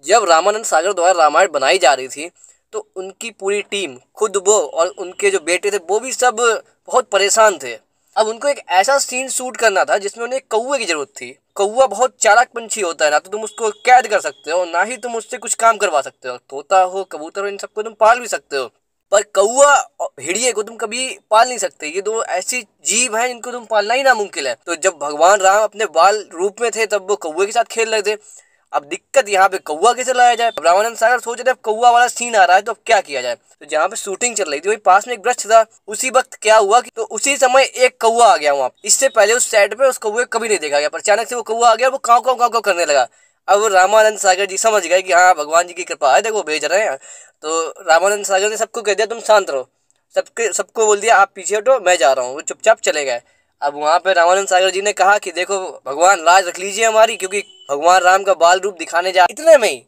जब रामानंद सागर द्वारा रामायण बनाई जा रही थी तो उनकी पूरी टीम, खुद वो और उनके जो बेटे थे वो भी सब बहुत परेशान थे। अब उनको एक ऐसा सीन शूट करना था जिसमें उन्हें कौवे की जरूरत थी। कौवा बहुत चालाक पंछी होता है, ना तो तुम उसको कैद कर सकते हो ना ही तुम उससे कुछ काम करवा सकते हो। तोता हो, कबूतर हो, इन सबको तुम पाल भी सकते हो, पर कौवा और भेड़िए को तुम कभी पाल नहीं सकते। ये दो ऐसी जीव हैं जिनको तुम पालना ही नामुमकिन है। तो जब भगवान राम अपने बाल रूप में थे तब वो कौवे के साथ खेल रहे थे। अब दिक्कत यहाँ पे कौवा कैसे लाया जाए। रामानंद सागर सोच रहे कौवा वाला सीन आ रहा है तो अब क्या किया जाए। तो जहाँ पे शूटिंग चल रही थी वही पास में एक वृक्ष था। उसी वक्त क्या हुआ कि तो उसी समय एक कौवा आ गया वहाँ। इससे पहले उस साइड पे उस कौवे कभी नहीं देखा गया, पर अचानक से वो कौवा आ गया, वो काव काव काव काव करने लगा। अब रामानंद सागर जी समझ गए कि हाँ भगवान जी की कृपा है, देखो भेज रहे हैं। तो रामानंद सागर ने सबको कह दिया तुम शांत रहो, सबको बोल दिया आप पीछे हटो, मैं जा रहा हूँ। वो चुपचाप चले गए। अब वहाँ पे रामानंद सागर जी ने कहा कि देखो भगवान लाज रख लीजिए हमारी, क्योंकि भगवान राम का बाल रूप दिखाने जा। इतने में ही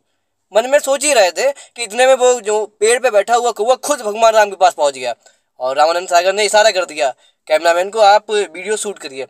मन में सोच ही रहे थे कि इतने में वो जो पेड़ पे बैठा हुआ कौवा खुद भगवान राम के पास पहुंच गया और रामानंद सागर ने इशारा कर दिया कैमरामैन को, आप वीडियो शूट करिए।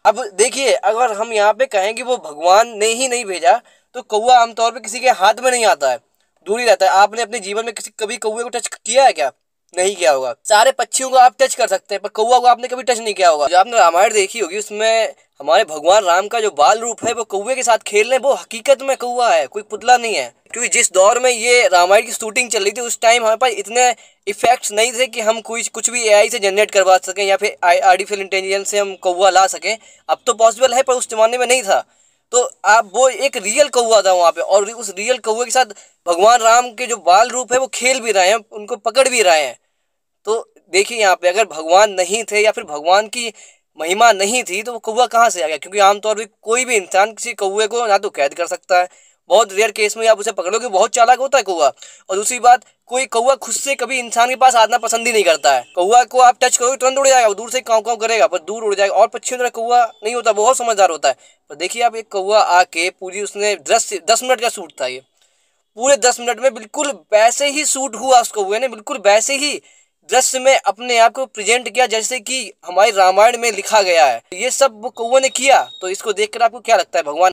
अब देखिए अगर हम यहाँ पे कहें कि वो भगवान ने ही नहीं भेजा तो कौवा आमतौर पे किसी के हाथ में नहीं आता है, दूर ही रहता है। आपने अपने जीवन में किसी कभी कौवे को टच किया है क्या? नहीं किया होगा। सारे पक्षियों को आप टच कर सकते हैं पर कौवा को आपने कभी टच नहीं किया होगा। जो आपने रामायण देखी होगी उसमें हमारे भगवान राम का जो बाल रूप है वो कौवे के साथ खेल रहे हैं, वो हकीकत में कौवा है, कोई पुतला नहीं है। क्योंकि जिस दौर में ये रामायण की शूटिंग चल रही थी उस टाइम हमारे पास इतने इफेक्ट्स नहीं थे कि हम कुछ भी एआई से जनरेट करवा सकें या फिर आर्टिफिशियल इंटेलिजेंस से हम कौवा ला सकें। अब तो पॉसिबल है पर उस जमाने में नहीं था। तो आप वो एक रियल कौवा था वहाँ पे और उस रियल कौवे के साथ भगवान राम के जो बाल रूप है वो खेल भी रहे हैं, उनको पकड़ भी रहे हैं। तो देखिए यहाँ पे अगर भगवान नहीं थे या फिर भगवान की महिमा नहीं थी तो वो कौवा कहाँ से आ गया। क्योंकि आमतौर पे कोई भी इंसान किसी कौवे को ना तो कैद कर सकता है, बहुत रेयर केस में आप उसे पकड़ोगे, बहुत चालाक होता है कौवा। और दूसरी बात, कोई कौवा खुद से कभी इंसान के पास आना पसंद ही नहीं करता है। कौवा को आप टच करोगे तुरंत उड़ जाएगा, वो दूर से काँव काँव करेगा पर दूर उड़ जाएगा। और पक्षियों तरह कौवा नहीं होता, बहुत समझदार होता है। पर देखिए आप एक कौवा आके पूरी उसने 10 मिनट का शूट था ये, पूरे 10 मिनट में बिल्कुल वैसे ही शूट हुआ उस कौवे ने, बिल्कुल वैसे ही दृश्य में अपने आप को प्रेजेंट किया जैसे कि हमारे रामायण में लिखा गया है। ये सब वो कौवे ने किया। तो इसको देखकर आपको क्या लगता है भगवान